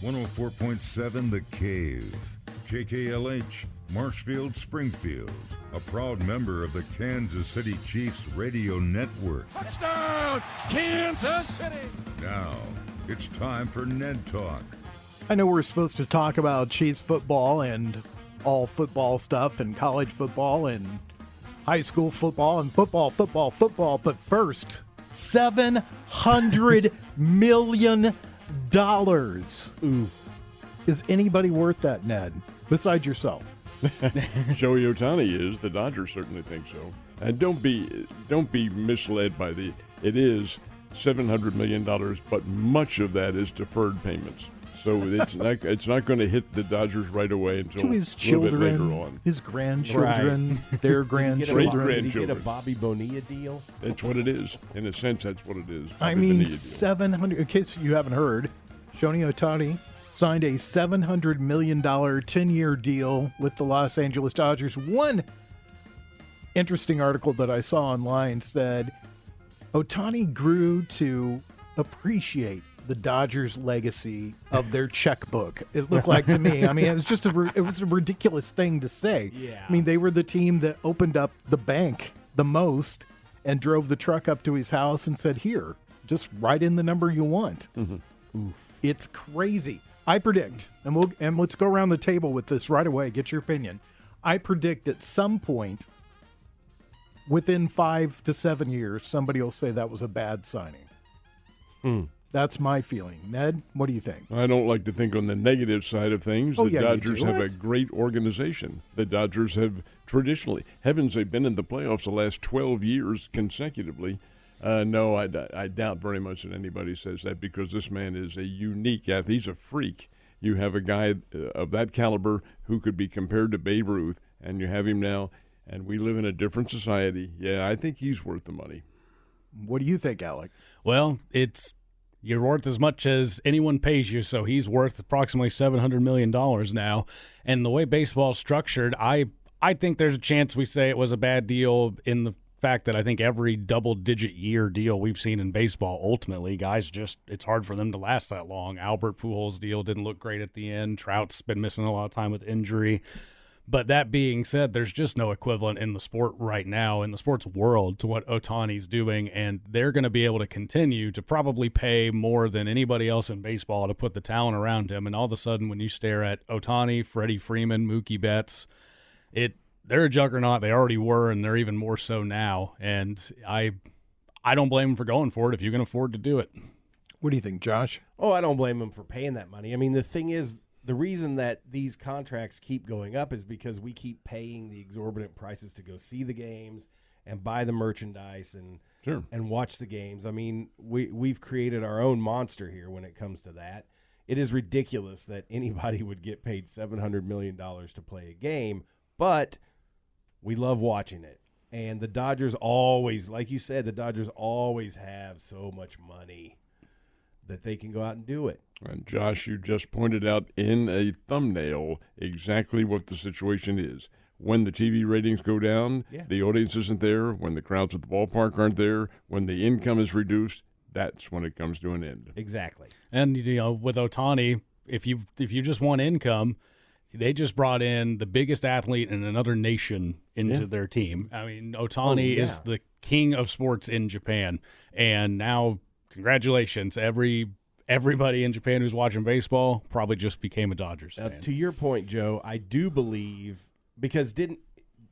104.7 The Cave, KKLH, Marshfield, Springfield, a proud member of the Kansas City Chiefs radio network. Touchdown, Kansas City! Now, it's time for Ned Talk. I know we're supposed to talk about Chiefs football and all football stuff and college football and high school football and football, but first, $700 million. Oof. Is anybody worth that, Ned, besides yourself? Joey Ohtani is. The Dodgers certainly think so. And don't be misled by it is $700 million, but much of that is deferred payments. So it's not going to hit the Dodgers right away until to his a children, little bit later on. His grandchildren, their grandchildren. Did you get a Bobby Bonilla deal? That's what it is. In a sense, that's what it is. I mean, 700. In case you haven't heard, Shohei Ohtani signed a $700 million 10-year deal with the Los Angeles Dodgers. One interesting article that I saw online said Ohtani grew to appreciate the Dodgers' legacy of their checkbook. It looked like to me. I mean, it was just a ridiculous thing to say. Yeah. I mean, they were the team that opened up the bank the most and drove the truck up to his house and said, "Here, just write in the number you want." Mm-hmm. It's crazy. I predict, and let's go around the table with this right away. Get your opinion. I predict at some point, within 5 to 7 years, somebody will say that was a bad signing. That's my feeling. Ned, what do you think? I don't like to think on the negative side of things. Oh, The yeah, you Dodgers do. have a What? great organization. The Dodgers have traditionally, heavens, they've been in the playoffs the last 12 years consecutively. No, I doubt very much that anybody says that because this man is a unique athlete. He's a freak. You have a guy of that caliber who could be compared to Babe Ruth, and you have him now, and we live in a different society. Yeah, I think he's worth the money. What do you think, Alec? Well, you're worth as much as anyone pays you, so he's worth approximately $700 million now. And the way baseball's structured, I think there's a chance we say it was a bad deal in the fact that I think every double-digit year deal we've seen in baseball, ultimately, guys it's hard for them to last that long. Albert Pujols' deal didn't look great at the end. Trout's been missing a lot of time with injury. But that being said, there's just no equivalent in the sport right now, in the sports world, to what Ohtani's doing, and they're going to be able to continue to probably pay more than anybody else in baseball to put the talent around him. And all of a sudden, when you stare at Ohtani, Freddie Freeman, Mookie Betts, they're a juggernaut. They already were, and they're even more so now. And I don't blame them for going for it if you can afford to do it. What do you think, Josh? Oh, I don't blame them for paying that money. I mean, the thing is, the reason that these contracts keep going up is because we keep paying the exorbitant prices to go see the games and buy the merchandise and watch the games. I mean, we've created our own monster here when it comes to that. It is ridiculous that anybody would get paid $700 million to play a game, but we love watching it. And the Dodgers always, like you said, the Dodgers always have so much money that they can go out and do it. And Josh, you just pointed out in a thumbnail exactly what the situation is. When the TV ratings go down, the audience isn't there. When the crowds at the ballpark aren't there, when the income is reduced, that's when it comes to an end. Exactly. And, with Ohtani, if you just want income, they just brought in the biggest athlete in another nation into their team. I mean, Ohtani is the king of sports in Japan. And now, congratulations, everybody in Japan who's watching baseball probably just became a Dodgers fan. To your point, Joe, I do believe, because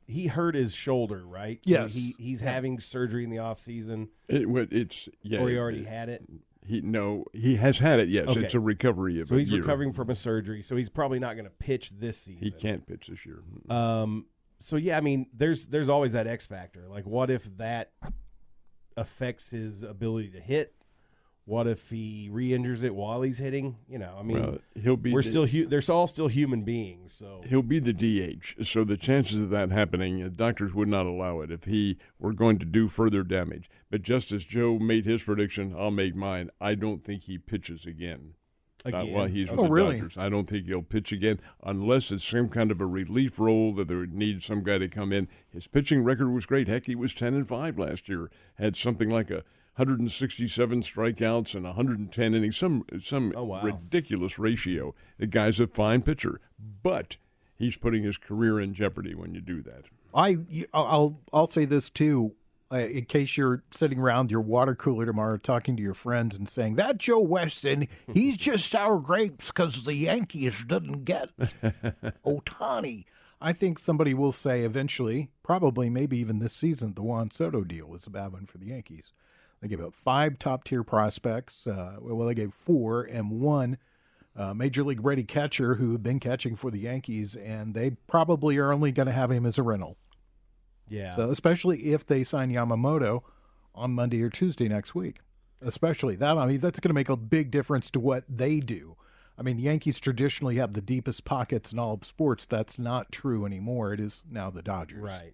he hurt his shoulder, right? Yes. So he's having surgery in the offseason. Or he already had it? He has had it, yes. Okay. It's a recovery of So he's a year. recovering from a surgery, so he's probably not going to pitch this season. He can't pitch this year. So, yeah, I mean, there's always that X factor. Like, what if that affects his ability to hit? What if he re-injures it while he's hitting? He'll be. They're all still human beings. So he'll be the DH. So the chances of that happening, doctors would not allow it if he were going to do further damage. But just as Joe made his prediction, I'll make mine. I don't think he pitches again. Not while he's with the Dodgers. I don't think he'll pitch again unless it's some kind of a relief role that they would need some guy to come in. His pitching record was great. Heck, he was 10-5 last year. Had something like a 167 strikeouts and 110 innings, some ridiculous ratio. The guy's a fine pitcher, but he's putting his career in jeopardy when you do that. I'll say this too, in case you're sitting around your water cooler tomorrow talking to your friends and saying, that Joe Weston, he's just sour grapes because the Yankees didn't get Ohtani. I think somebody will say eventually, probably maybe even this season, the Juan Soto deal was a bad one for the Yankees. They gave up 5 top-tier prospects. They gave 4 and 1 Major League ready catcher who had been catching for the Yankees, and they probably are only going to have him as a rental. Yeah. So especially if they sign Yamamoto on Monday or Tuesday next week. Especially that. I mean, that's going to make a big difference to what they do. I mean, the Yankees traditionally have the deepest pockets in all of sports. That's not true anymore. It is now the Dodgers. Right.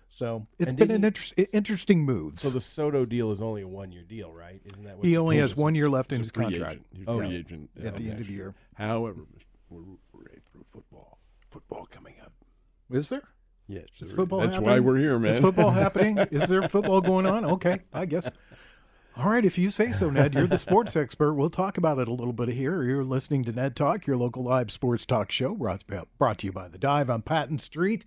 So it's been an interesting move. So the Soto deal is only a 1-year deal, right? Isn't that what he only has 1 year left in his free contract? Agent. He's free agent at the end of the year. However, we're right through football. Football coming up. Is there? Yes. Is football That's happening? why we're here, man. Is football happening? Is there football going on? Okay, I guess. All right, if you say so, Ned. You're the sports expert. We'll talk about it a little bit here. You're listening to Ned Talk, your local live sports talk show, brought to you by The Dive on Patton Street.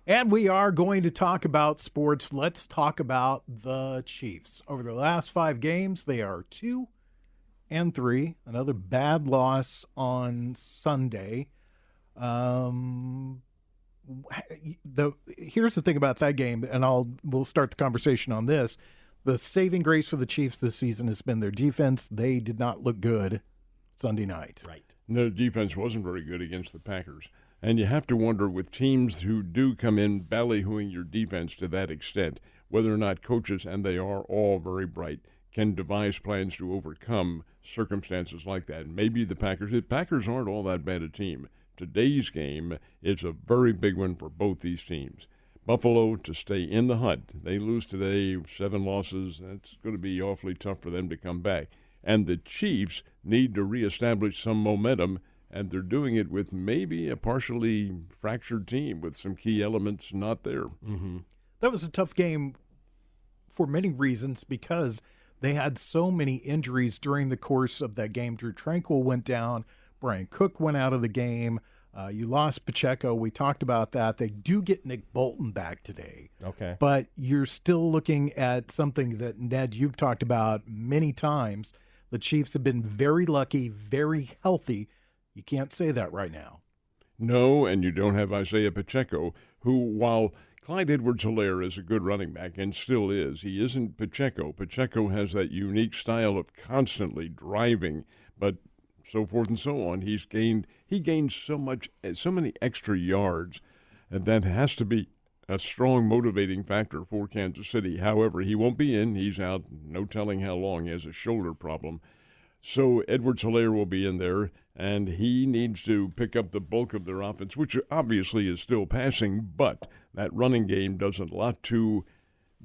And we are going to talk about sports. Let's talk about the Chiefs. Over the last 5 games, they are 2-3. Another bad loss on Sunday. Here's the thing about that game, and we'll start the conversation on this. The saving grace for the Chiefs this season has been their defense. They did not look good Sunday night. Right. Their defense wasn't very good against the Packers. And you have to wonder, with teams who do come in ballyhooing your defense to that extent, whether or not coaches, and they are all very bright, can devise plans to overcome circumstances like that. Maybe the Packers aren't all that bad a team. Today's game is a very big one for both these teams. Buffalo to stay in the hunt. They lose today, 7 losses. That's going to be awfully tough for them to come back. And the Chiefs need to reestablish some momentum, and they're doing it with maybe a partially fractured team with some key elements not there. Mm-hmm. That was a tough game for many reasons because they had so many injuries during the course of that game. Drew Tranquil went down. Brian Cook went out of the game. You lost Pacheco. We talked about that. They do get Nick Bolton back today. Okay. But you're still looking at something that, Ned, you've talked about many times. The Chiefs have been very lucky, very healthy. You can't say that right now. No, and you don't have Isaiah Pacheco, who, while Clyde Edwards-Helaire is a good running back and still is, he isn't Pacheco. Pacheco has that unique style of constantly driving, but so forth and so on. He gained so many extra yards, and that has to be a strong motivating factor for Kansas City. However, he won't be in. He's out, no telling how long. He has a shoulder problem. So Edwards-Helaire will be in there, and he needs to pick up the bulk of their offense, which obviously is still passing, but that running game does a lot to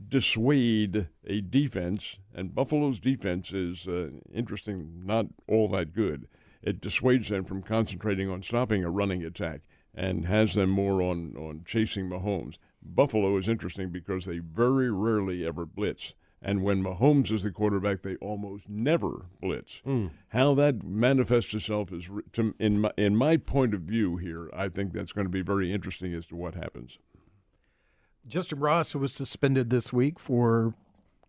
dissuade a defense, and Buffalo's defense is interesting, not all that good. It dissuades them from concentrating on stopping a running attack and has them more on chasing Mahomes. Buffalo is interesting because they very rarely ever blitz, and when Mahomes is the quarterback, they almost never blitz. How that manifests itself is, in my point of view here, I think that's going to be very interesting as to what happens. Justin Ross was suspended this week for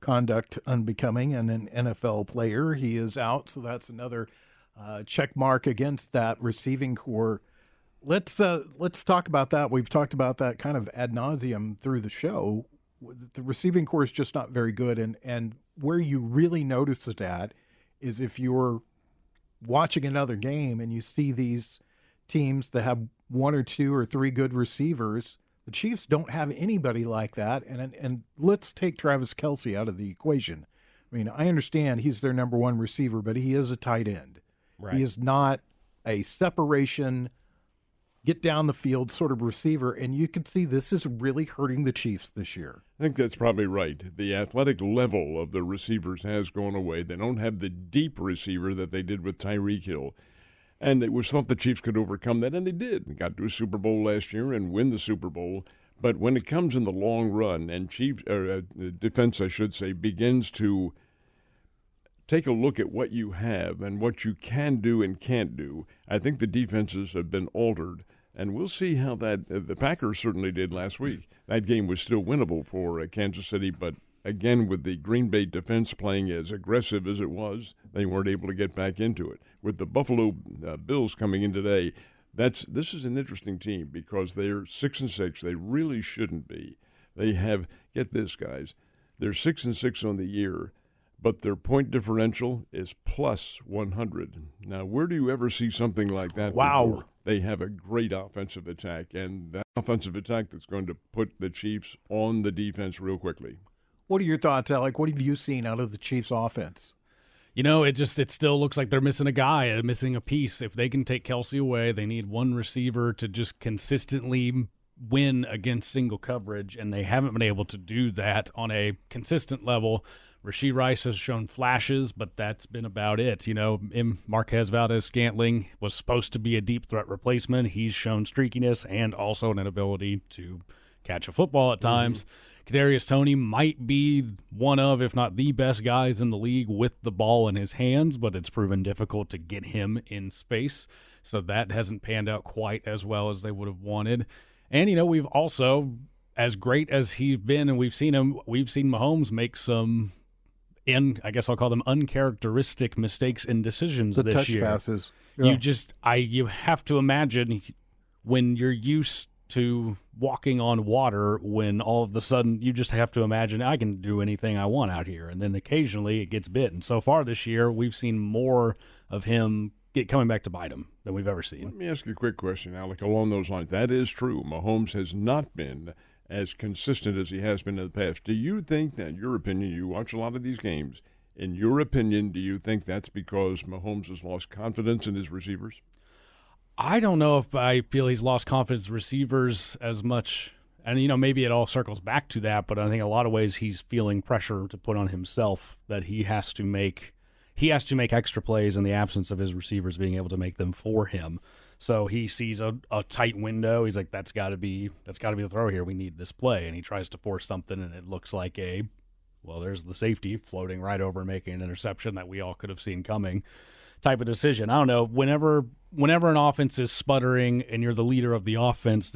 conduct unbecoming and an NFL player. He is out, so that's another check mark against that receiving core. Let's talk about that. We've talked about that kind of ad nauseum through the show. The receiving core is just not very good, and where you really notice it at is if you're watching another game and you see these teams that have 1 or 2 or 3 good receivers. The Chiefs don't have anybody like that, and let's take Travis Kelce out of the equation. I mean, I understand he's their number 1 receiver, but he is a tight end. Right. He is not a separation, get down the field sort of receiver, and you can see this is really hurting the Chiefs this year. I think that's probably right. The athletic level of the receivers has gone away. They don't have the deep receiver that they did with Tyreek Hill. And it was thought the Chiefs could overcome that, and they did. They got to a Super Bowl last year and win the Super Bowl. But when it comes in the long run and defense, I should say, begins to take a look at what you have and what you can do and can't do. I think the defenses have been altered, and we'll see how that the Packers certainly did last week. That game was still winnable for Kansas City, but again, with the Green Bay defense playing as aggressive as it was, they weren't able to get back into it. With the Buffalo Bills coming in today, this is an interesting team because they're 6-6. They really shouldn't be. They have, get this, guys, they're 6-6 on the year, but their point differential is plus 100. Now, where do you ever see something like that? Wow. Before? They have a great offensive attack, and that offensive attack that's going to put the Chiefs on the defense real quickly. What are your thoughts, Alec? What have you seen out of the Chiefs' offense? You know, it still looks like they're missing a guy, missing a piece. If they can take Kelsey away, they need one receiver to just consistently win against single coverage, and they haven't been able to do that on a consistent level. Rashee Rice has shown flashes, but that's been about it. You know, Marquez Valdez-Scantling was supposed to be a deep threat replacement. He's shown streakiness and also an inability to catch a football at times. Kadarius Toney might be one of, if not the best guys in the league with the ball in his hands, but it's proven difficult to get him in space. So that hasn't panned out quite as well as they would have wanted. And, you know, we've also, as great as he's been, and we've seen Mahomes make some, I guess I'll call them uncharacteristic mistakes in decisions The this touch year. passes. Yeah. You have to imagine when you're used to walking on water, when all of a sudden you just have to imagine I can do anything I want out here, and then occasionally it gets bit. And so far this year, we've seen more of him coming back to bite him than we've ever seen. Let me ask you a quick question, Alec, along those lines. That is true. Mahomes has not been as consistent as he has been in the past. Do you think that, in your opinion, you watch a lot of these games, in your opinion, do you think that's because Mahomes has lost confidence in his receivers? I don't know if I feel he's lost confidence in receivers as much. And, you know, maybe it all circles back to that, but I think in a lot of ways he's feeling pressure to put on himself that he has to make extra plays in the absence of his receivers being able to make them for him. So he sees a tight window. He's like, that's got to be the throw here. We need this play. And he tries to force something, and it looks like there's the safety floating right over and making an interception that we all could have seen coming type of decision. I don't know. Whenever an offense is sputtering and you're the leader of the offense,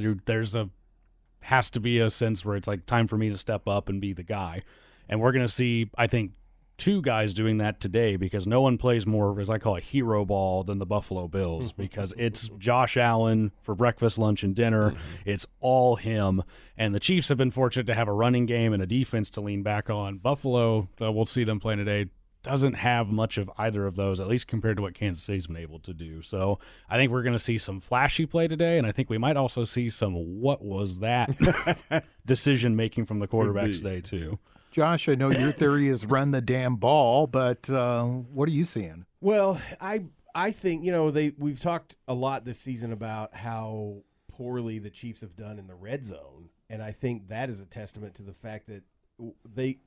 has to be a sense where it's like time for me to step up and be the guy. And we're going to see, I think, two guys doing that today, because no one plays more, as I call it, hero ball than the Buffalo Bills, because it's Josh Allen for breakfast, lunch, and dinner. It's all him. And the Chiefs have been fortunate to have a running game and a defense to lean back on. Buffalo, we'll see them playing today, doesn't have much of either of those, at least compared to what Kansas City's been able to do. So I think we're going to see some flashy play today, and I think we might also see some what was that decision-making from the quarterbacks today, too. Josh, I know your theory is run the damn ball, but what are you seeing? Well, I think, you know, we've talked a lot this season about how poorly the Chiefs have done in the red zone, and I think that is a testament to the fact that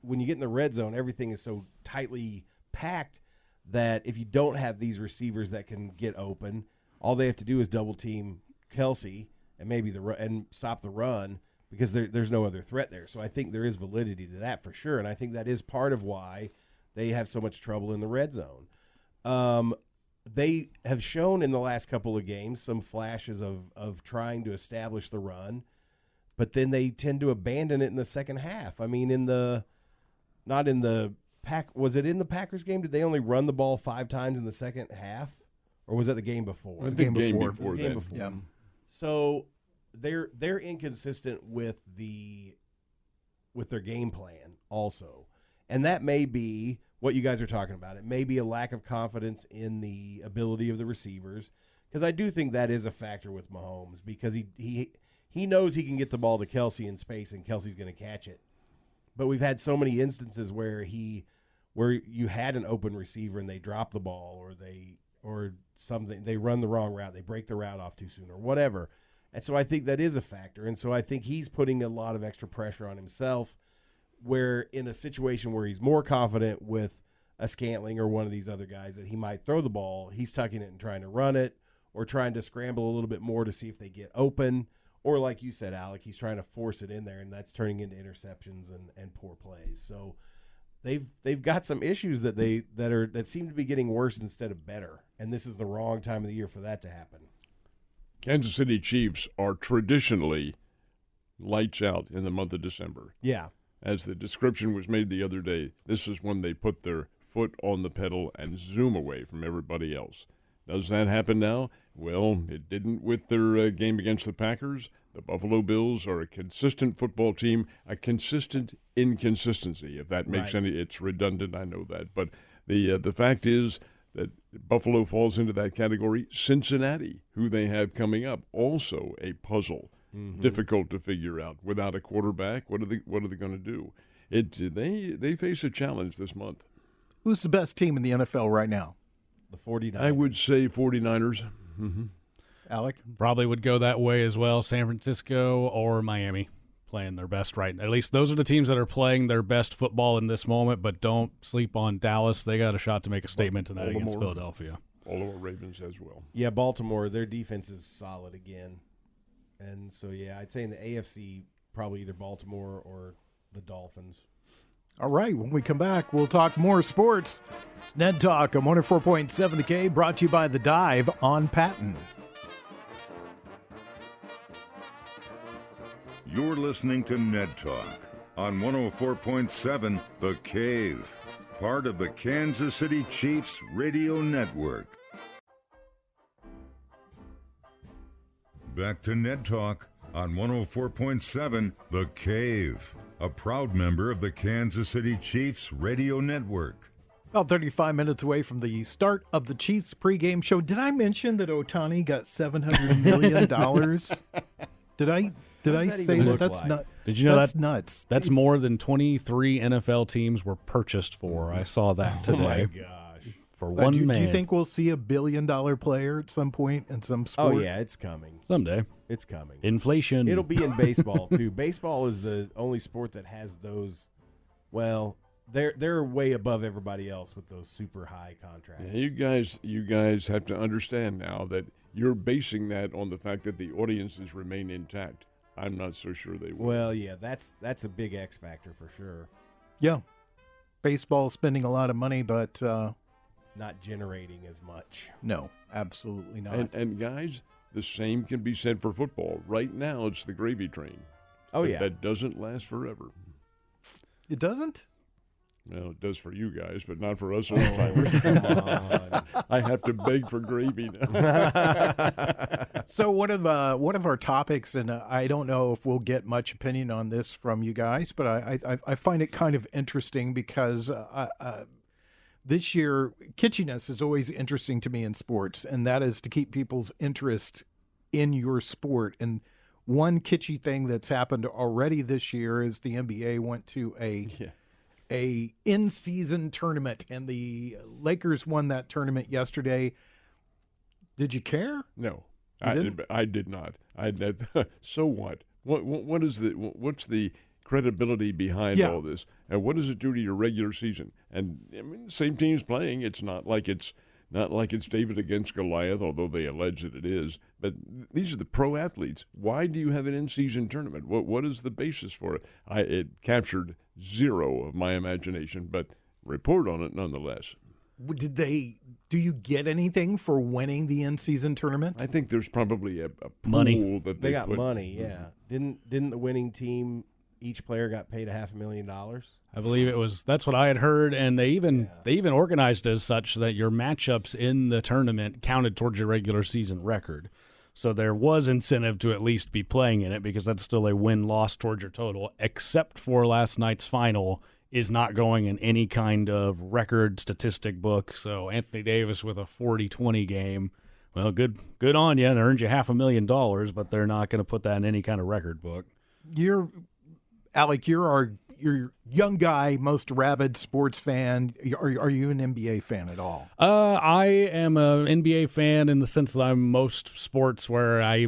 when you get in the red zone, everything is so tightly packed that if you don't have these receivers that can get open, all they have to do is double team Kelsey and maybe and stop the run, because there's no other threat there. So I think there is validity to that for sure, and I think that is part of why they have so much trouble in the red zone. They have shown in the last couple of games some flashes of trying to establish the run, but then they tend to abandon it in the second half. I mean, was it in the Packers game? Did they only run the ball 5 times in the second half, or was that the game before? It was the game before. It was the game before. Yeah. So they're inconsistent with their game plan also, and that may be what you guys are talking about. It may be a lack of confidence in the ability of the receivers, because I do think that is a factor with Mahomes, because he knows he can get the ball to Kelsey in space and Kelsey's going to catch it. But we've had so many instances where you had an open receiver and they drop the ball, or they run the wrong route, they break the route off too soon, or whatever. And so I think that is a factor. And so I think he's putting a lot of extra pressure on himself, where in a situation where he's more confident with a Scantling or one of these other guys that he might throw the ball, he's tucking it and trying to run it, or trying to scramble a little bit more to see if they get open. Or like you said, Alec, he's trying to force it in there, and that's turning into interceptions and poor plays. So they've got some issues that seem to be getting worse instead of better, and this is the wrong time of the year for that to happen. Kansas City Chiefs are traditionally lights out in the month of December. Yeah. As the description was made the other day, this is when they put their foot on the pedal and zoom away from everybody else. Does that happen now? Well, it didn't with their game against the Packers. The Buffalo Bills are a consistent football team, a consistent inconsistency. If that makes any, it's redundant, I know that. But the fact is that Buffalo falls into that category. Cincinnati, who they have coming up, also a puzzle. Difficult to figure out. Without a quarterback, what are they going to do? They face a challenge this month. Who's the best team in the NFL right now? The 49ers. I would say 49ers. Alec? Probably would go that way as well. San Francisco or Miami playing their best right now. At least those are the teams that are playing their best football in this moment, but don't sleep on Dallas. They got a shot to make a statement tonight against Philadelphia. Baltimore Ravens as well. Yeah, Baltimore, their defense is solid again. And so, yeah, I'd say in the AFC, probably either Baltimore or the Dolphins. All right, when we come back, we'll talk more sports. It's Ned Talk on 104.7 The K, brought to you by The Dive on Patton. You're listening to Ned Talk on 104.7 The Cave, part of the Kansas City Chiefs radio network. Back to Ned Talk on 104.7 The Cave, a proud member of the Kansas City Chiefs radio network. About 35 minutes away from the start of the Chiefs pregame show. Did I mention that Ohtani got $700 million? Did I say that? That's like? nuts. Did you know that's that? nuts? That's more than 23 NFL teams were purchased for. I saw that today. Oh, my gosh. For one man. Do you think we'll see $1 billion player at some point in some sport? Oh, yeah, it's coming. Someday. It's coming. Inflation. It'll be in baseball, too. Baseball is the only sport that has those, well, they're way above everybody else with those super high contracts. Yeah, you guys have to understand now that you're basing that on the fact that the audiences remain intact. I'm not so sure they will. Well, yeah, that's a big X factor for sure. Yeah. Baseball spending a lot of money, but Not generating as much. no, absolutely not. And guys, the same can be said for football. Right now, it's the gravy train. Oh, But yeah. that doesn't last forever. It doesn't? Well, it does for you guys, but not for us old-timers. Come on. I have to beg for gravy now. So one of our topics, and I don't know if we'll get much opinion on this from you guys, but I find it kind of interesting because this year kitschiness is always interesting to me in sports, and that is to keep people's interest in your sport. And one kitschy thing that's happened already this year is the NBA went to a in-season tournament, and the Lakers won that tournament yesterday. Did you care? No, You I did not. So what? What's the credibility behind all this, and what does it do to your regular season? And I mean, the same team's playing. It's not like it's David against Goliath, although they allege that it is. But these are the pro athletes. Why do you have an in-season tournament? What is the basis for it? It captured zero of my imagination, but report on it nonetheless. Do you get anything for winning the in-season tournament? I think there's probably a pool Money. that They got put, money, yeah. Didn't the winning team, each player got paid $500,000? I believe that's what I had heard, and they even organized as such that your matchups in the tournament counted towards your regular season record. So there was incentive to at least be playing in it because that's still a win-loss towards your total, except for last night's final is not going in any kind of record statistic book. So Anthony Davis with a 40-20 game, well, good on you, and earned you $500,000, but they're not going to put that in any kind of record book. Alec, you're young guy, most rabid sports fan. Are you an NBA fan at all? I am an NBA fan in the sense that I'm most sports where I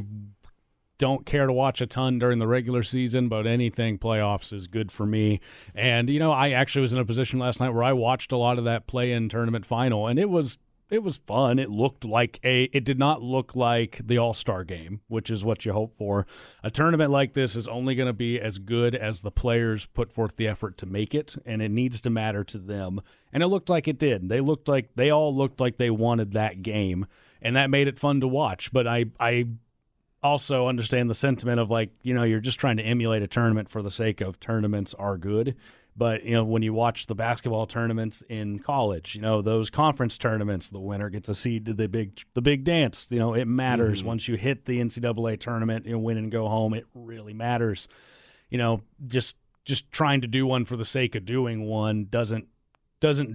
don't care to watch a ton during the regular season, but anything playoffs is good for me. And, I actually was in a position last night where I watched a lot of that play-in tournament final, and it was fun. It did not look like the All-Star game, which is what you hope for. A tournament like this is only going to be as good as the players put forth the effort to make it, and it needs to matter to them. And it looked like it did. They all looked like they wanted that game, and that made it fun to watch. But I also understand the sentiment of you're just trying to emulate a tournament for the sake of tournaments are good. But, when you watch the basketball tournaments in college, those conference tournaments, the winner gets a seed to the big dance. It matters. Once you hit the NCAA tournament, win and go home, it really matters. Just trying to do one for the sake of doing one doesn't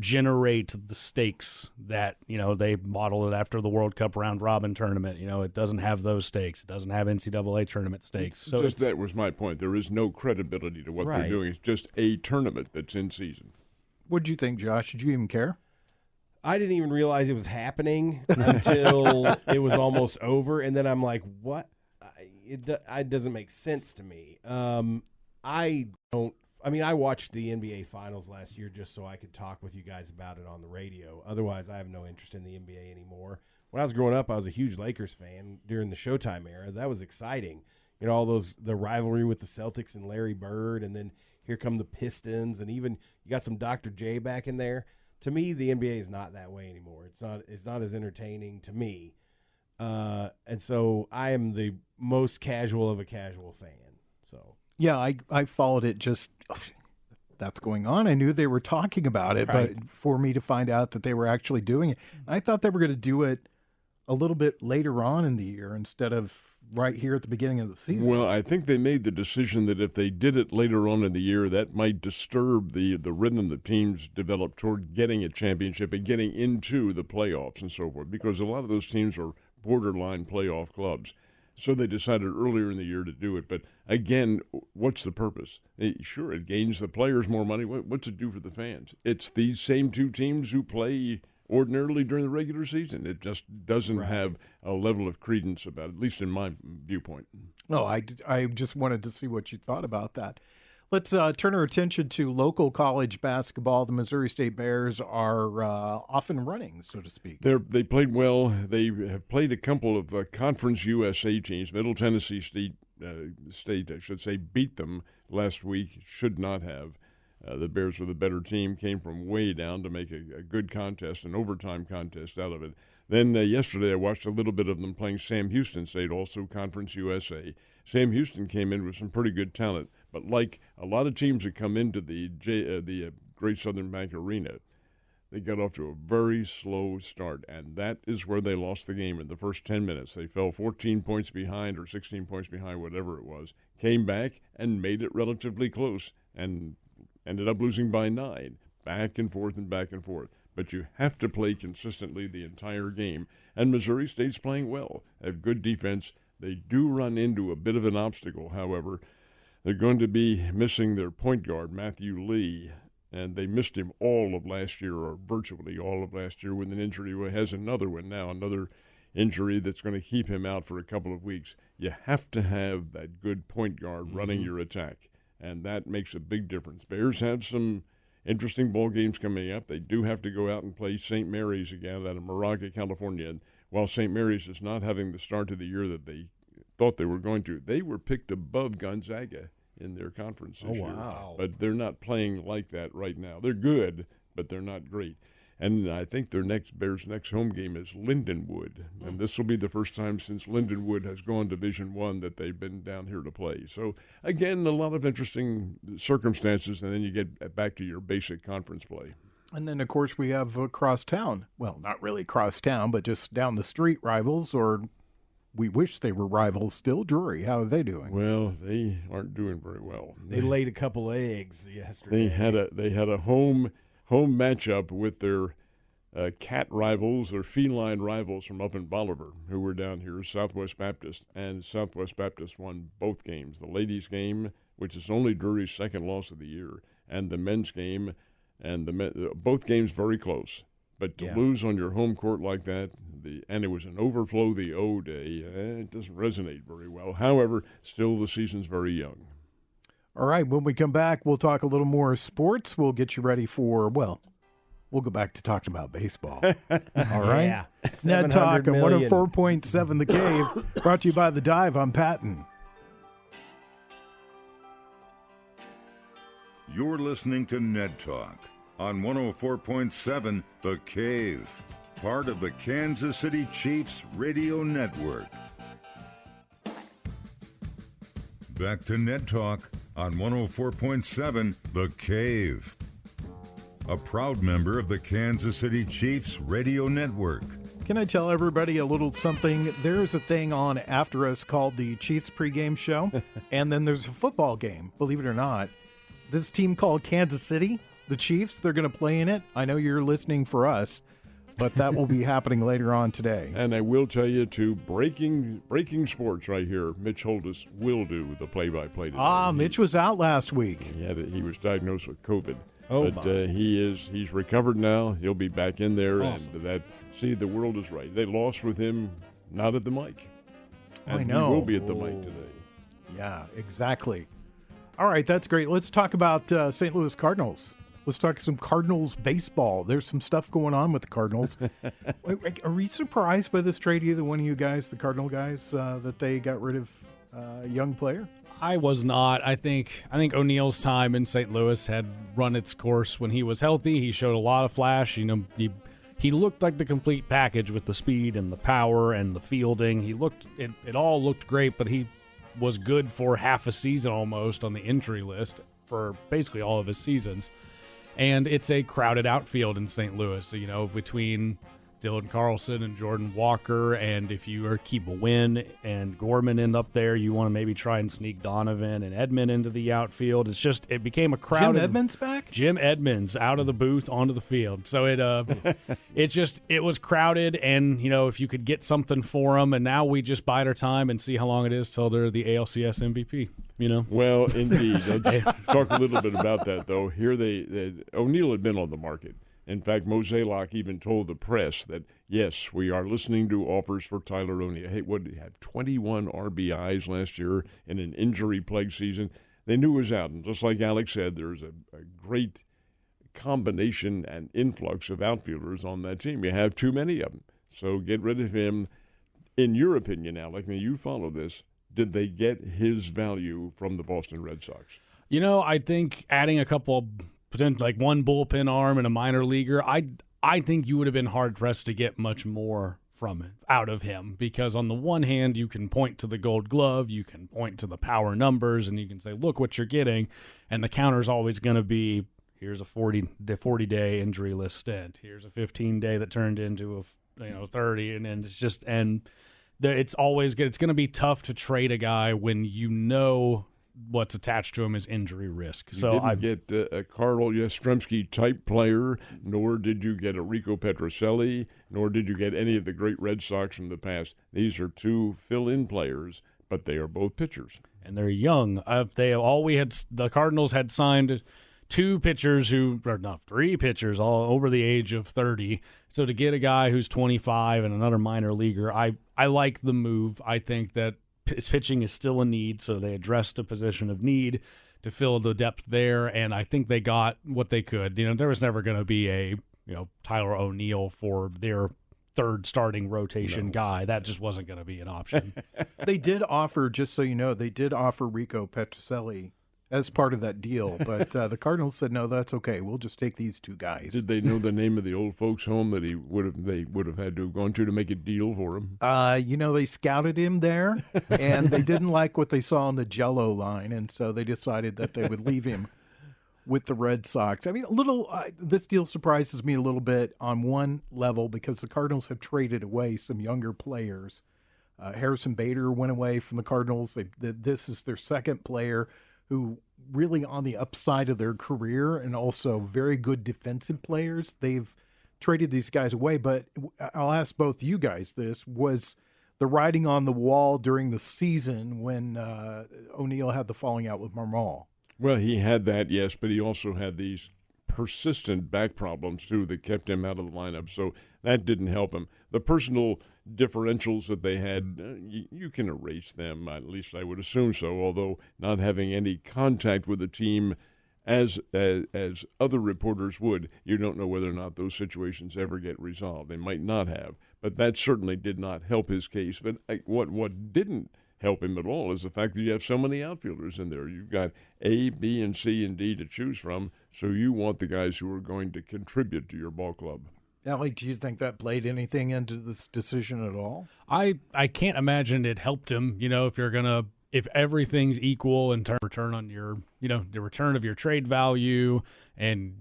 generate the stakes that, they modeled it after the World Cup round robin tournament. It doesn't have those stakes. It doesn't have NCAA tournament stakes. So that was my point. There is no credibility to what they're doing. It's just a tournament that's in season. What did you think, Josh? Did you even care? I didn't even realize it was happening until it was almost over. And then I'm like, what? It doesn't make sense to me. I watched the NBA Finals last year just so I could talk with you guys about it on the radio. Otherwise, I have no interest in the NBA anymore. When I was growing up, I was a huge Lakers fan during the Showtime era. That was exciting. All the rivalry with the Celtics and Larry Bird, and then here come the Pistons, and even you got some Dr. J back in there. To me, the NBA is not that way anymore. It's not as entertaining to me. And so I am the most casual of a casual fan. So. Yeah, I followed it just that's going on. I knew they were talking about it, right. But for me to find out that they were actually doing it, I thought they were going to do it a little bit later on in the year instead of right here at the beginning of the season. Well, I think they made the decision that if they did it later on in the year, that might disturb the rhythm the teams develop toward getting a championship and getting into the playoffs and so forth, because a lot of those teams are borderline playoff clubs. So they decided earlier in the year to do it. But again, what's the purpose? Sure, it gains the players more money. What's it do for the fans? It's these same two teams who play ordinarily during the regular season. It just doesn't have a level of credence about it, at least in my viewpoint. No, I just wanted to see what you thought about that. Let's turn our attention to local college basketball. The Missouri State Bears are off and running, so to speak. They played well. They have played a couple of Conference USA teams. Middle Tennessee State, I should say, beat them last week. Should not have. The Bears were the better team, came from way down to make a good contest, an overtime contest out of it. Then yesterday I watched a little bit of them playing Sam Houston State, also Conference USA. Sam Houston came in with some pretty good talent, but like a lot of teams that come into the Great Southern Bank Arena, they got off to a very slow start, and that is where they lost the game in the first 10 minutes. They fell 14 points behind or 16 points behind, whatever it was, came back and made it relatively close and ended up losing by 9, back and forth and back and forth. But you have to play consistently the entire game, and Missouri State's playing well. They have good defense. They do run into a bit of an obstacle, however. They're going to be missing their point guard, Matthew Lee, and they missed him all of last year, or virtually all of last year, with an injury. He has another one now, another injury that's going to keep him out for a couple of weeks. You have to have that good point guard running your attack, and that makes a big difference. Bears have some interesting ball games coming up. They do have to go out and play St. Mary's again out of Moraga, California. And while St. Mary's is not having the start of the year that they thought they were going to, they were picked above Gonzaga in their conference this year. But they're not playing like that right now. They're good, but they're not great. And I think Bears' next home game is Lindenwood. And this will be the first time since Lindenwood has gone Division I that they've been down here to play. So, again, a lot of interesting circumstances, and then you get back to your basic conference play. And then, of course, we have cross-town. Well, not really cross-town, but just down the street rivals, or we wish they were rivals still. Drury, how are they doing? Well, they aren't doing very well. They laid a couple eggs yesterday. They had a home matchup with their cat rivals or feline rivals from up in Bolivar, who were down here, Southwest Baptist, and Southwest Baptist won both games. The ladies' game, which is only Drury's second loss of the year, and the men's game, and both games very close. But to lose on your home court like that, and it was an overflow the O day, it doesn't resonate very well. However, still the season's very young. All right, when we come back, we'll talk a little more sports. We'll get you ready for, well, we'll go back to talking about baseball. All right? Yeah. Ned Talk 700 on million. 104.7 The Cave, brought to you by The Dive. I'm Patton. You're listening to Ned Talk on 104.7 The Cave, part of the Kansas City Chiefs radio network. Back to Ned Talk on 104.7 The Cave, a proud member of the Kansas City Chiefs radio network. Can I tell everybody a little something? There's a thing on after us called the Chiefs pregame show, and then there's a football game, believe it or not. This team called Kansas City, the Chiefs, they're going to play in it. I know you're listening for us, but that will be happening later on today. And I will tell you, too, breaking sports right here, Mitch Holdis will do the play-by-play today. Mitch was out last week. He was diagnosed with COVID. Oh, but he's recovered now. He'll be back in there. Awesome. And the world is right. They lost with him not at the mic. And I know. He will be at the mic today. Yeah, exactly. All right, that's great. Let's talk about St. Louis Cardinals. Let's talk some Cardinals baseball. There's some stuff going on with the Cardinals. Are we surprised by this trade, either one of you guys, the Cardinal guys, that they got rid of a young player? I was not. I think O'Neill's time in St. Louis had run its course when he was healthy. He showed a lot of flash. You know, he looked like the complete package with the speed and the power and the fielding. It all looked great, but he was good for half a season almost on the injury list for basically all of his seasons. And it's a crowded outfield in St. Louis, you know, between Dylan Carlson and Jordan Walker. And if you keep Wynn and Gorman in up there, you want to maybe try and sneak Donovan and Edman into the outfield. It became a crowded. Jim Edmonds back? Jim Edmonds out of the booth onto the field. So it was crowded, and you know, if you could get something for them, and now we just bide our time and see how long it is till they're the ALCS MVP. You know. Well, indeed. Let's talk a little bit about that, though. Here O'Neill had been on the market. In fact, Mozeliak even told the press that, yes, we are listening to offers for Tyler O'Neill. Hey, what did he have? 21 RBIs last year in an injury-plagued season. They knew he was out. And just like Alex said, there's a great combination and influx of outfielders on that team. You have too many of them. So get rid of him. In your opinion, Alec, now you follow this, did they get his value from the Boston Red Sox? You know, I think adding a couple like one bullpen arm and a minor leaguer, I think you would have been hard-pressed to get much more out of him, because on the one hand, you can point to the Gold Glove, you can point to the power numbers, and you can say, look what you're getting, and the counter's always going to be, here's a 40-day injury list stint, here's a 15-day that turned into a 30, and it's just, and it's always good. It's going to be tough to trade a guy when you know what's attached to him is injury risk. You didn't get a Carl Yastrzemski type player, nor did you get a Rico Petrocelli, nor did you get any of the great Red Sox from the past. These are two fill-in players, but they are both pitchers. And they're young. The Cardinals had signed three pitchers all over the age of 30. So to get a guy who's 25 and another minor leaguer, I like the move. I think that pitching is still a need, so they addressed a position of need to fill the depth there, and I think they got what they could. You know, there was never going to be a Tyler O'Neill for their third starting rotation guy. That just wasn't going to be an option. They did offer, just so you know, Rico Petrocelli as part of that deal, but the Cardinals said, no, that's okay. We'll just take these two guys. Did they know the name of the old folks' home that they would have had to have gone to make a deal for him? They scouted him there, and they didn't like what they saw on the Jell-O line, and so they decided that they would leave him with the Red Sox. I mean, this deal surprises me a little bit on one level, because the Cardinals have traded away some younger players. Harrison Bader went away from the Cardinals. This is their second player who really on the upside of their career, and also very good defensive players. They've traded these guys away, but I'll ask both you guys this. Was the writing on the wall during the season when O'Neill had the falling out with Marmol? Well, he had that, yes, but he also had these persistent back problems, too, that kept him out of the lineup, so that didn't help him. The personal differentials that they had, you can erase them, at least I would assume so, although not having any contact with the team as other reporters would, you don't know whether or not those situations ever get resolved. They might not have, but that certainly did not help his case. But what didn't help him at all is the fact that you have so many outfielders in there. You've got A, B, and C, and D to choose from, so you want the guys who are going to contribute to your ball club. Allie, do you think that played anything into this decision at all? I can't imagine it helped him. If everything's equal in terms of return on your, the return of your trade value and,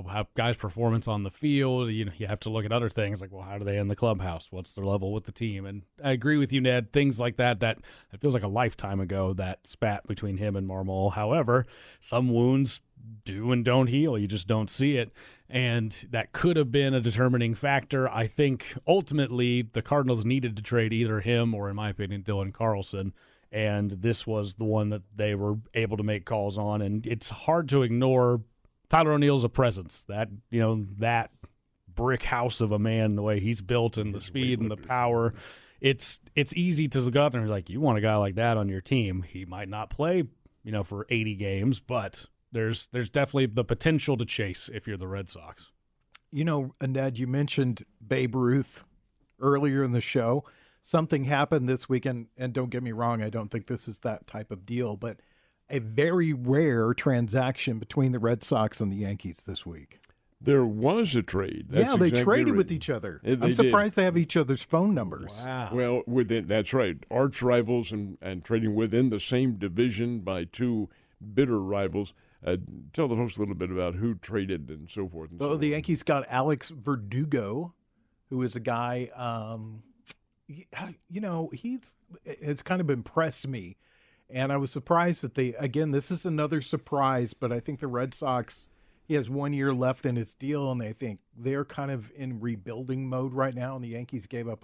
how guys' performance on the field, you have to look at other things like, well, how do they end the clubhouse? What's their level with the team? And I agree with you, Ned, things like that it feels like a lifetime ago, that spat between him and Marmol. However, some wounds do and don't heal. You just don't see it. And that could have been a determining factor. I think ultimately the Cardinals needed to trade either him or, in my opinion, Dylan Carlson. And this was the one that they were able to make calls on. And it's hard to ignore Tyler O'Neill's a presence. That brick house of a man, the way he's built and the speed and the power. It's easy to go out there and be like, you want a guy like that on your team. He might not play, for 80 games, but there's definitely the potential to chase if you're the Red Sox. Ned, you mentioned Babe Ruth earlier in the show. Something happened this weekend, and don't get me wrong, I don't think this is that type of deal, but a very rare transaction between the Red Sox and the Yankees this week. There was a trade. That's they exactly traded right. with each other. They I'm surprised did. they have each other's phone numbers. Wow. Well, that's right. Arch rivals and trading within the same division by two bitter rivals. Tell the folks a little bit about who traded and so forth. The Yankees got Alex Verdugo, who is a guy, it's kind of impressed me. And I was surprised that this is another surprise, but I think the Red Sox, he has 1 year left in his deal, and I think they're kind of in rebuilding mode right now. And the Yankees gave up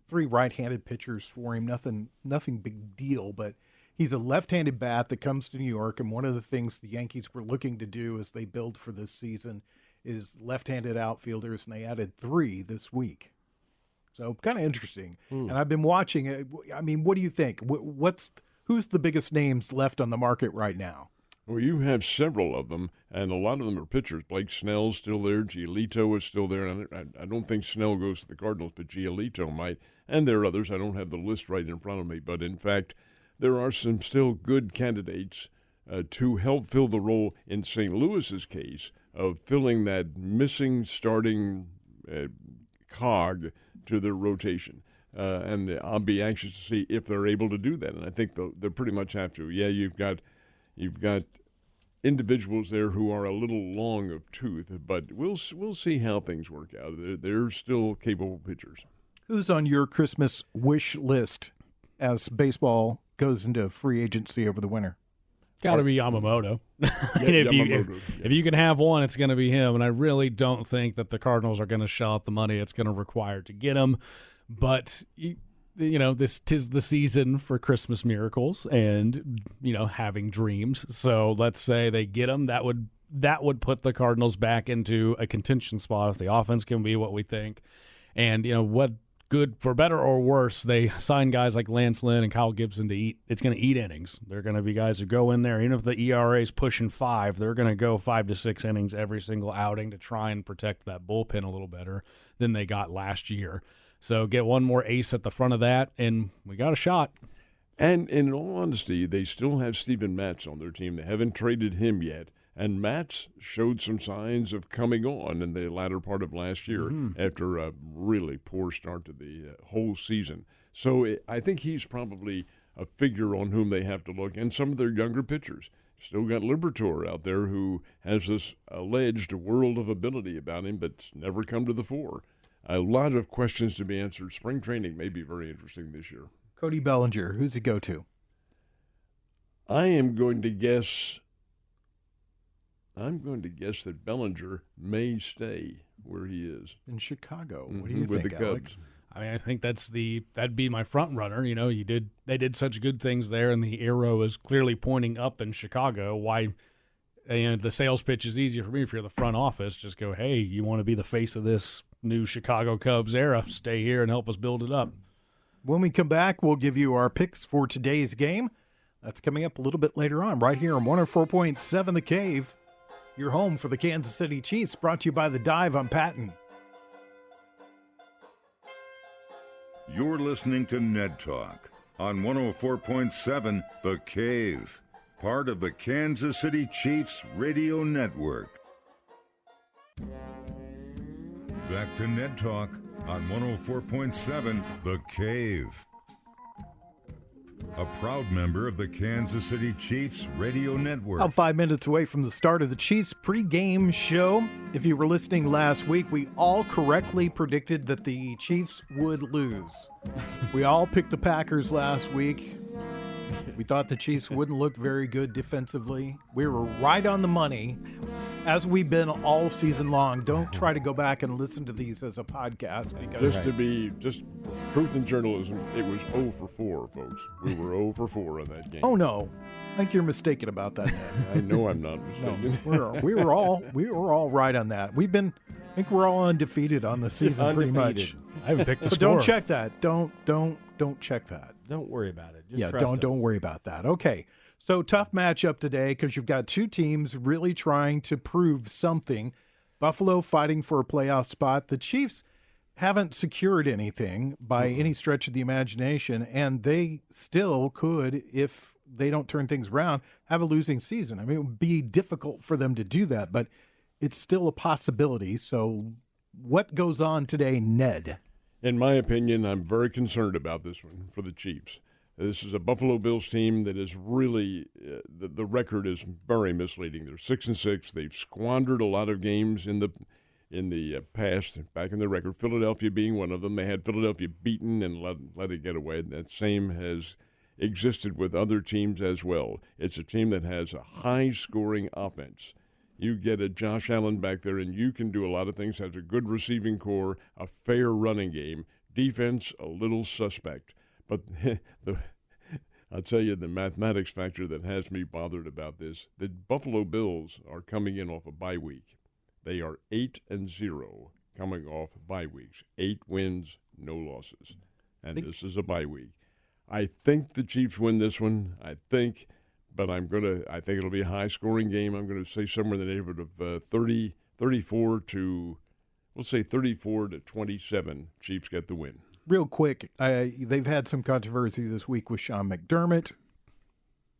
3 right-handed pitchers for him. Nothing big deal, but he's a left-handed bat that comes to New York. And one of the things the Yankees were looking to do as they build for this season is left-handed outfielders, and they added 3 this week. So kind of interesting. And I've been watching it. I mean, what do you think? Who's the biggest names left on the market right now? Well, you have several of them, and a lot of them are pitchers. Blake Snell's still there. Giolito is still there. And I don't think Snell goes to the Cardinals, but Giolito might. And there are others. I don't have the list right in front of me. But, in fact, there are some still good candidates to help fill the role in St. Louis's case of filling that missing starting cog to their rotation. And I'll be anxious to see if they're able to do that. And I think they pretty much have to. Yeah, you've got individuals there who are a little long of tooth, but we'll see how things work out. They're still capable pitchers. Who's on your Christmas wish list as baseball goes into free agency over the winter? Got to be Yamamoto. If you can have one, it's going to be him. And I really don't think that the Cardinals are going to shell out the money it's going to require to get him. But, this 'tis the season for Christmas miracles and, having dreams. So let's say they get him. That would put the Cardinals back into a contention spot if the offense can be what we think. And, what good, for better or worse, they sign guys like Lance Lynn and Kyle Gibson to eat. It's going to eat innings. They're going to be guys who go in there. Even if the ERA is pushing 5, they're going to go 5 to 6 innings every single outing to try and protect that bullpen a little better than they got last year. So get one more ace at the front of that, and we got a shot. And in all honesty, they still have Steven Matz on their team. They haven't traded him yet. And Matz showed some signs of coming on in the latter part of last year after a really poor start to the whole season. So I think he's probably a figure on whom they have to look. And some of their younger pitchers. Still got Liberatore out there who has this alleged world of ability about him, but never come to the fore. A lot of questions to be answered. Spring training may be very interesting this year. Cody Bellinger, who's he go to? I am going to guess that Bellinger may stay where he is. In Chicago. What do you with think, the Alex? Cubs. I mean, I think that'd be my front runner. They did such good things there, and the arrow is clearly pointing up in Chicago. Why? The sales pitch is easier for me if you're the front office. Just go, hey, you want to be the face of this new Chicago Cubs era? Stay here and help us build it up. When we come back, we'll give you our picks for today's game. That's coming up a little bit later on, right here on 104.7 The Cave. Your home for the Kansas City Chiefs, brought to you by The Dive on Patton. You're listening to Ned Talk on 104.7 The Cave, part of the Kansas City Chiefs radio network. Back to Ned Talk on 104.7 The Cave. A proud member of the Kansas City Chiefs radio network. About 5 minutes away from the start of the Chiefs pregame show. If you were listening last week, we all correctly predicted that the Chiefs would lose. We all picked the Packers last week. We thought the Chiefs wouldn't look very good defensively. We were right on the money, as we've been all season long. Don't try to go back and listen to these as a podcast. Because Just truth in journalism, it was 0 for 4, folks. We were 0 for 4 on that game. Oh, no. I think you're mistaken about that, Ned. I know I'm not mistaken. No, we were all right on that. I think we're all undefeated on the season pretty much. I haven't picked the But score. don't check that. Don't check that. Don't worry about it. Just Yeah, trust us. don't worry about that. Okay. So tough matchup today because you've got two teams really trying to prove something. Buffalo fighting for a playoff spot. The Chiefs haven't secured anything by any stretch of the imagination, and they still could, if they don't turn things around, have a losing season. I mean, it would be difficult for them to do that, but it's still a possibility. So what goes on today, Ned? In my opinion, I'm very concerned about this one for the Chiefs. This is a Buffalo Bills team that is really the record is very misleading. They're 6-6. They've squandered a lot of games in the past, back in the record. Philadelphia being one of them. They had Philadelphia beaten and let it get away. That same has existed with other teams as well. It's a team that has a high-scoring offense. You get a Josh Allen back there, and you can do a lot of things. Has a good receiving core, a fair running game. Defense, a little suspect. But I'll tell you the mathematics factor that has me bothered about this. The Buffalo Bills are coming in off a bye week. They are 8-0 coming off bye weeks. 8 wins, no losses. And this is a bye week. I think the Chiefs win this one. But I think it'll be a high-scoring game. I'm going to say somewhere in the neighborhood of 34 to 27. Chiefs get the win. Real quick, they've had some controversy this week with Sean McDermott.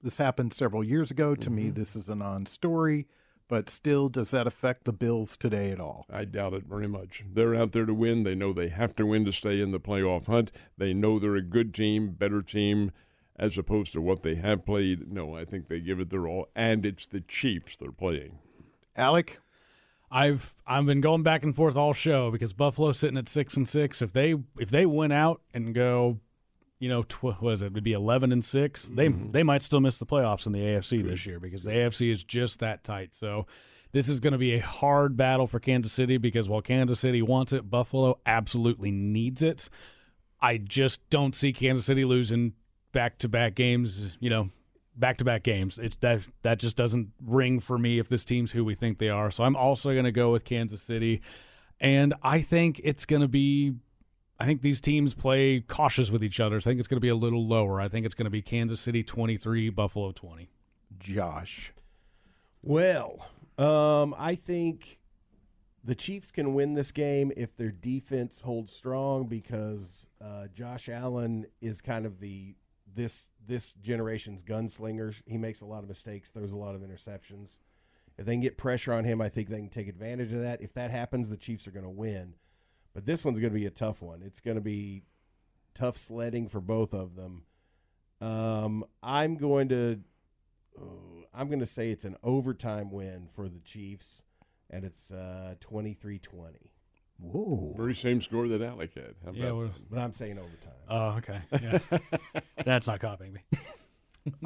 This happened several years ago. To me, this is a non-story. But still, does that affect the Bills today at all? I doubt it very much. They're out there to win. They know they have to win to stay in the playoff hunt. They know they're a good team, better team, as opposed to what they have played. No, I think they give it their all, and it's the Chiefs they're playing. Alec? I've been going back and forth all show because Buffalo's sitting at 6-6. If they win out and go, what is it? It'd be 11-6. They might still miss the playoffs in the AFC this year because the AFC is just that tight. So this is going to be a hard battle for Kansas City because while Kansas City wants it, Buffalo absolutely needs it. I just don't see Kansas City losing back-to-back games. Back-to-back games. That just doesn't ring for me if this team's who we think they are. So I'm also going to go with Kansas City. And I think it's going to be – I think these teams play cautious with each other. So I think it's going to be a little lower. I think it's going to be Kansas City 23, Buffalo 20. Josh. Well, I think the Chiefs can win this game if their defense holds strong because Josh Allen is kind of this generation's gunslinger. He makes a lot of mistakes, throws a lot of interceptions. If they can get pressure on him, I think they can take advantage of that. If that happens, the Chiefs are going to win. But this one's going to be a tough one. It's going to be tough sledding for both of them. I'm going to say it's an overtime win for the Chiefs, and it's 23-20. Whoa. Very same score that Alec had. How about that? But I'm saying overtime. Oh, okay. Yeah. That's not copying me.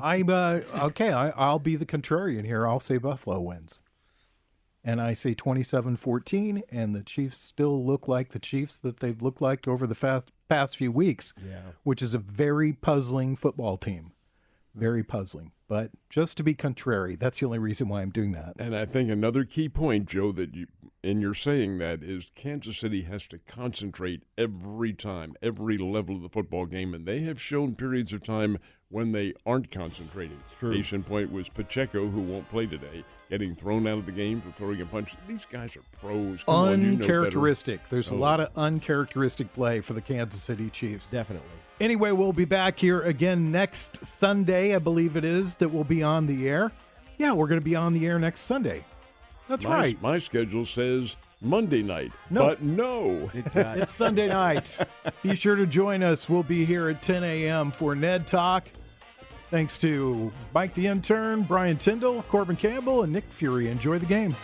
I'm okay. I'll be the contrarian here. I'll say Buffalo wins. And I say 27-14, and the Chiefs still look like the Chiefs that they've looked like over the past few weeks, which is a very puzzling football team. Very puzzling. But just to be contrary, that's the only reason why I'm doing that. And I think another key point, Joe, that you're saying that is Kansas City has to concentrate every time, every level of the football game, and they have shown periods of time when they aren't concentrating. Case in point was Pacheco, who won't play today, getting thrown out of the game for throwing a punch. These guys are pros. Come on, you know uncharacteristic. better. There's a lot of uncharacteristic play for the Kansas City Chiefs. Definitely. Anyway, we'll be back here again next Sunday, I believe it is, that we'll be on the air. Yeah, we're going to be on the air next Sunday. That's right. My schedule says Monday night, No. but no. It's Sunday night. Be sure to join us. We'll be here at 10 a.m. for Ned Talk. Thanks to Mike the Intern, Brian Tyndall, Corbin Campbell, and Nick Fury. Enjoy the game.